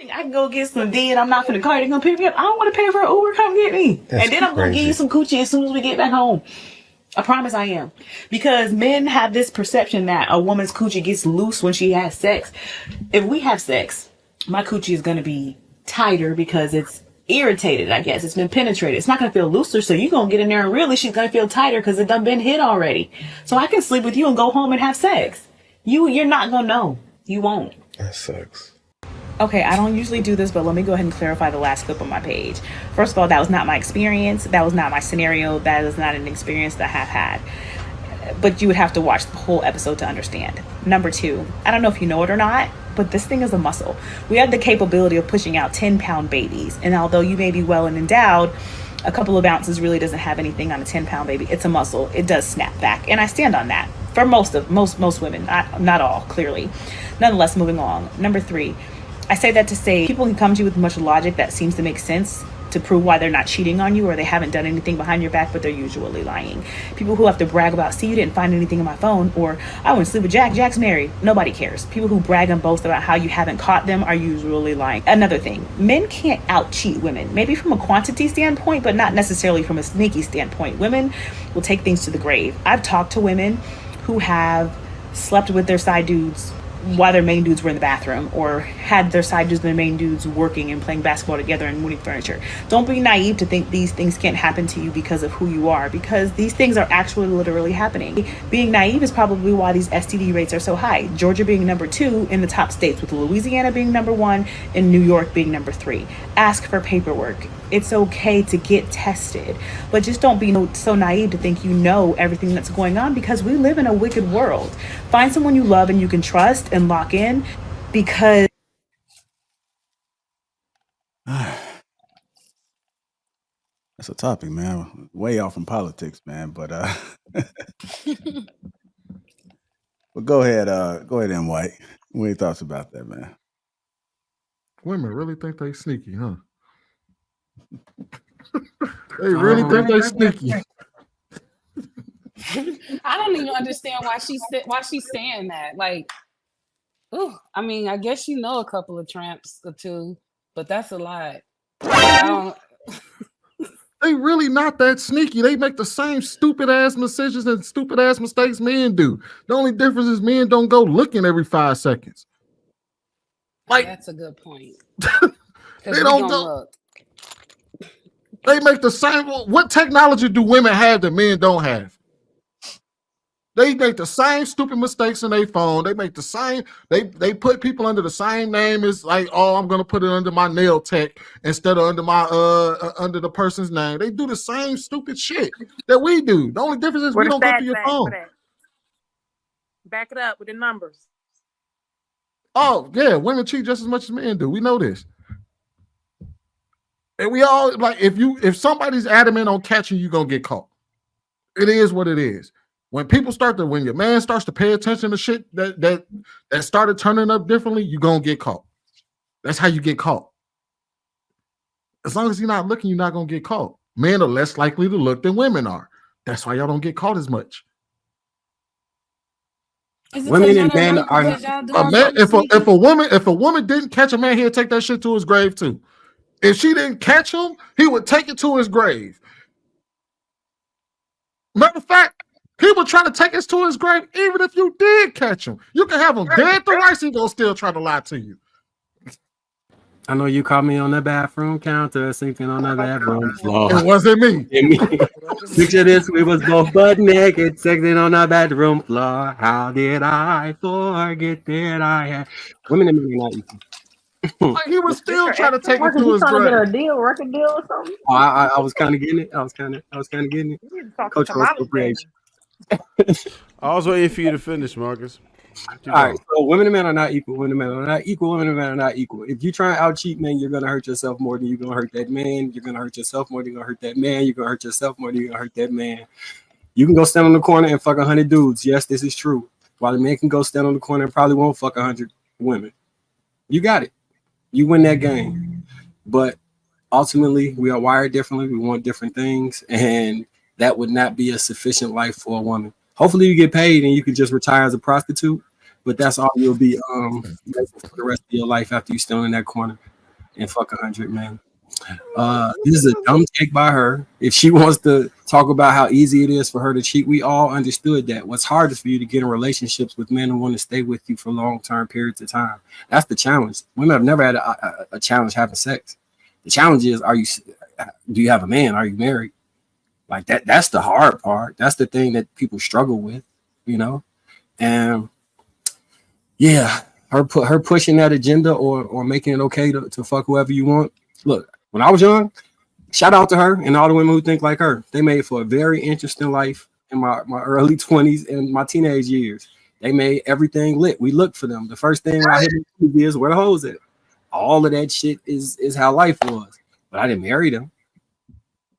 I can go get some D and I'm not finna call you. They're gonna pick me up. I don't want to pay for an Uber. Come get me. And then I'm gonna give you some coochie as soon as we get back home. I promise I am. Because men have this perception that a woman's coochie gets loose when she has sex. If we have sex, my coochie is gonna be tighter because it's irritated, I guess. It's been penetrated. It's not gonna feel looser, so you're gonna get in there and really she's gonna feel tighter because it done been hit already. So I can sleep with you and go home and have sex. You're not gonna know. You won't. That sucks. Okay, I don't usually do this, but let me go ahead and clarify the last clip on my page. First of all, that was not my experience. That was not my scenario. That is not an experience that I have had. But you would have to watch the whole episode to understand. Number two, I don't know if you know it or not, but this thing is a muscle. We have the capability of pushing out 10-pound babies. And although you may be well and endowed, a couple of ounces really doesn't have anything on a 10-pound baby. It's a muscle. It does snap back. And I stand on that for most women, not all, clearly. Nonetheless, moving on. Number three, I say that to say people can come to you with much logic that seems to make sense to prove why they're not cheating on you or they haven't done anything behind your back, but they're usually lying. People who have to brag about, see, you didn't find anything in my phone, or I went to sleep with Jack, Jack's married. Nobody cares. People who brag and boast about how you haven't caught them are usually lying. Another thing, men can't out-cheat women, maybe from a quantity standpoint, but not necessarily from a sneaky standpoint. Women will take things to the grave. I've talked to women who have slept with their side dudes while their main dudes were in the bathroom, or had their side dudes and their main dudes working and playing basketball together and moving furniture. Don't be naive to think these things can't happen to you because of who you are, because these things are actually literally happening. Being naive is probably why these STD rates are so high. Georgia being number 2 in the top states, with Louisiana being number 1 and New York being number 3. Ask for paperwork. It's okay to get tested, but just don't be so naive to think you know everything that's going on, because we live in a wicked world. Find someone you love and you can trust and lock in, because that's a topic, man. Way off from politics, man. But but go ahead, M. White. What are your thoughts about that, man? Women really think they sneaky, huh? They really think they sneaky. I don't even understand why she's saying that. Like, oh, I mean, I guess you know a couple of tramps or two, but that's a lot. They really not that sneaky. They make the same stupid ass decisions and stupid ass mistakes men do. The only difference is men don't go looking every 5 seconds. Like, that's a good point. They don't go. Look. They make the same. What technology do women have that men don't have? They make the same stupid mistakes in their phone. They make the same. They put people under the same name as, like, oh, I'm gonna put it under my nail tech instead of under my under the person's name. They do the same stupid shit that we do. The only difference is we don't go through your phone. Back it up with the numbers. Oh yeah, women cheat just as much as men do. We know this. And we all, like, if somebody's adamant on catching you, gonna get caught. It is what it is. When your man starts to pay attention to shit that started turning up differently, you're gonna get caught. That's how you get caught. As long as you're not looking, you're not gonna get caught. Men are less likely to look than women are. That's why y'all don't get caught as much. Women and men are if a woman didn't catch a man, he'd take that shit to his grave too. If she didn't catch him, he would take it to his grave. Matter of fact, he would try to take us to his grave even if you did catch him. You can have him dead to rights, he's gonna still try to lie to you. I know you caught me on the bathroom counter, sleeping on the bathroom floor. It wasn't me. Picture this, we was both butt naked, sexing on the bedroom floor. How did I forget that I had women and men are not equal? Like, he was still trying to take it to his grave. Get a record deal or something? Oh, I was kind of getting it. I was kind of getting it. Cultural appropriation. I was waiting for you to finish, Marcus. All right, so women and men are not equal. Women and men are not equal. Women and men are not equal. If you try and out cheat men, you're gonna hurt yourself more than you're gonna hurt that man. You're gonna hurt yourself more than you're gonna hurt that man. You're gonna hurt yourself more than you're gonna hurt that man. You can go stand on the corner and fuck 100 dudes. Yes, this is true. While the man can go stand on the corner and probably won't fuck 100 women. You got it. You win that game. But ultimately, we are wired differently. We want different things, and that would not be a sufficient life for a woman. Hopefully you get paid and you can just retire as a prostitute, but that's all you'll be for the rest of your life after you stand in that corner. and fuck 100 men. This is a dumb take by her. If she wants to talk about how easy it is for her to cheat, we all understood that. What's hardest for you to get in relationships with men who want to stay with you for long-term periods of time. That's the challenge. Women have never had a challenge having sex. The challenge is, do you have a man? Are you married? Like that. That's the hard part. That's the thing that people struggle with, you know. And yeah, her pushing that agenda or making it okay to fuck whoever you want. Look. When I was young, shout out to her and all the women who think like her. They made for a very interesting life in my early 20s and my teenage years. They made everything lit. We looked for them. The first thing I hit is where the hoes at. All of that shit is how life was. But I didn't marry them.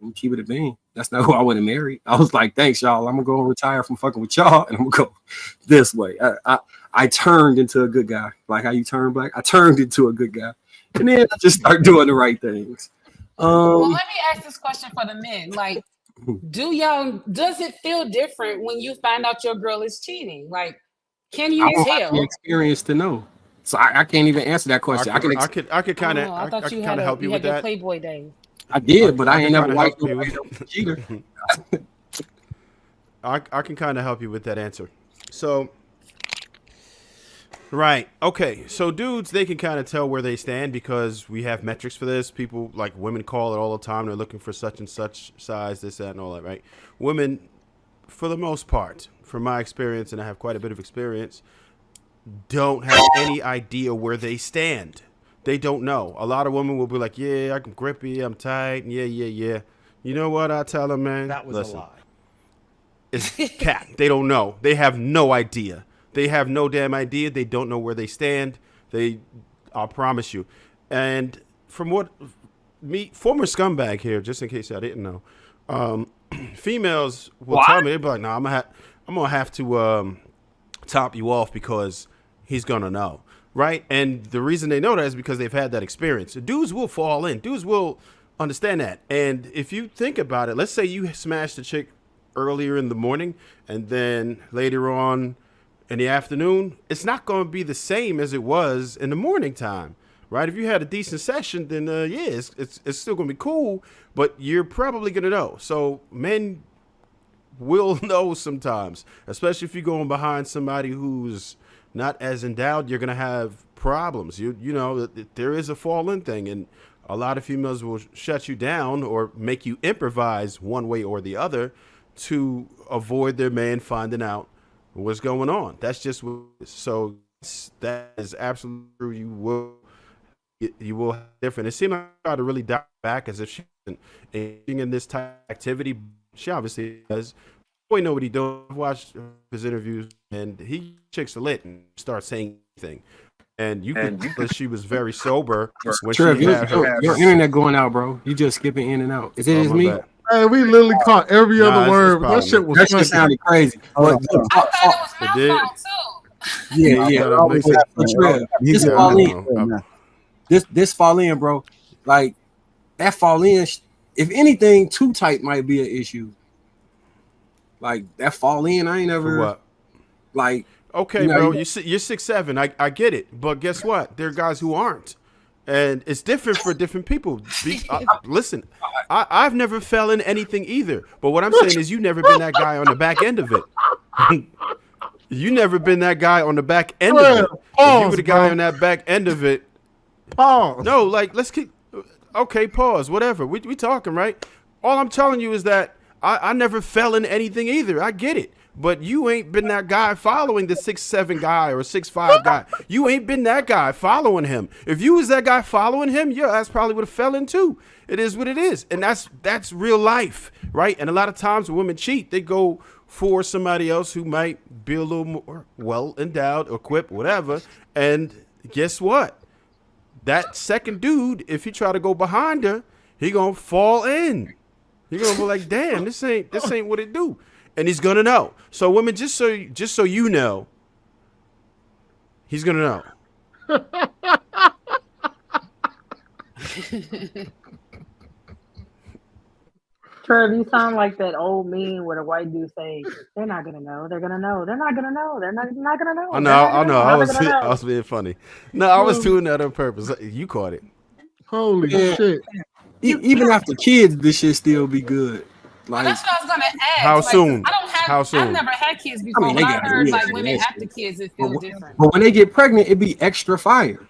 I'm keep it a bean. That's not who I would have married. I was like, thanks, y'all. I'm gonna go retire from fucking with y'all, and I'm gonna go this way. I turned into a good guy. Like how you turn black. I turned into a good guy. And then I just start doing the right things. Well, let me ask this question for the men. Like, does it feel different when you find out your girl is cheating? Like, can you I don't tell? have the experience to know. So I can't even answer that question. I could kind of help you with that. Playboy days. I did, but I ain't never liked nobody cheater. I can kind of help you with that answer. So right. Okay. So dudes, they can kind of tell where they stand because we have metrics for this. People like women call it all the time. They're looking for such and such size, this, that, and all that, right? Women, for the most part, from my experience, and I have quite a bit of experience, don't have any idea where they stand. They don't know. A lot of women will be like, yeah, I'm grippy, I'm tight, yeah. You know what I tell them, man? That was a lie. It's cat. They don't know. They have no idea. They have no damn idea. They don't know where they stand. I'll promise you. And from what former scumbag here, just in case I didn't know, females will tell me, they'll be like, nah, I'm gonna have to top you off because he's gonna know, right? And the reason they know that is because they've had that experience. Dudes will fall in. Dudes will understand that. And if you think about it, let's say you smashed a chick earlier in the morning and then later on in the afternoon, it's not going to be the same as it was in the morning time, right? If you had a decent session, then it's still going to be cool, but you're probably going to know. So men will know sometimes, especially if you're going behind somebody who's not as endowed. You're going to have problems. You know, there is a fall-in thing, and a lot of females will shut you down or make you improvise one way or the other to avoid their man finding out what's going on. That's just what it is. So that is absolutely true. You will have different. It seemed like I tried to really dive back as if she's engaging in this type of activity. She obviously does. Boy, know what he does. I've watched his interviews, and he chicks a lit and starts saying anything. And you could tell that she was very sober when Trev, she had her. your internet going out, bro. You just skipping in and out. Is it just me? Bad. Hey, we literally caught every other word. That shit was funny. Sounded crazy. I thought it was my phone too. This fall in. This fall in, bro. Like that fall in. If anything, too tight might be an issue. Like that fall in, I ain't ever. What? Like okay, bro. You're 6'7". I get it, but guess what? There are guys who aren't. And it's different for different people. Listen, I've never fell in anything either. But what I'm saying is you never been that guy on the back end of it. You never been that guy on the back end of it. If you were the guy on that back end of it. Pause. No, like, let's keep. Okay, pause. Whatever. We talking, right? All I'm telling you is that I never fell in anything either. I get it. But you ain't been that guy following the 6'7" guy or 6'5" guy. You ain't been that guy following him. If you was that guy following him, your ass probably would have fell in too. It is what it is. And that's real life, right? And a lot of times when women cheat, they go for somebody else who might be a little more well endowed, equipped, whatever. And guess what? That second dude, if he try to go behind her, he gonna fall in. He gonna be like, damn, this ain't what it do. And he's gonna know. So women, just so you know, he's gonna know. Trev, you sound like that old meme where the white dude say, "They're not gonna know. They're gonna know. They're not gonna know. They're not gonna know." I know. I was being funny. No, I was doing that on purpose. You caught it. Holy Yeah. shit. Even after kids, this shit still be good. Well, Like, that's what I was gonna ask. How like, 'cause soon? I don't have. How soon? I've never had kids I before, mean, but they I got heard years like for women that after shit. kids, it But, feels different. but when they get pregnant, it be extra fire.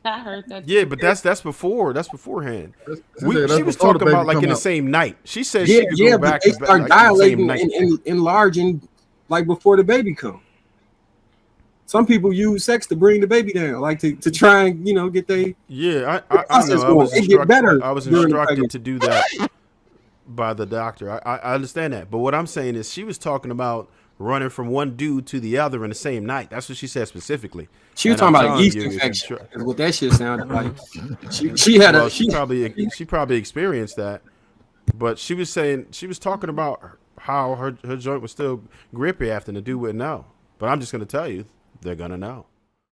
I heard that. Yeah, too. but that's beforehand. That's She was before the talking about baby like come in the out. same night. She said Yeah, she could yeah, go but back they to back start like the same dilating night. and enlarging like before the baby come. Some people use sex to bring the baby down, like to try and get they Yeah, I process know. going. It get better I was during the instructed pregnancy. to do that by the doctor. I understand that, but what I'm saying is she was talking about running from one dude to the other in the same night. That's what she said specifically. She was And I'm talking about a telling yeast you, if you infection. try- Is what that shit sounded like. She had well, a she probably experienced that, but she was talking about how her joint was still grippy after the dude wouldn't know. But I'm just gonna tell you, they're gonna know.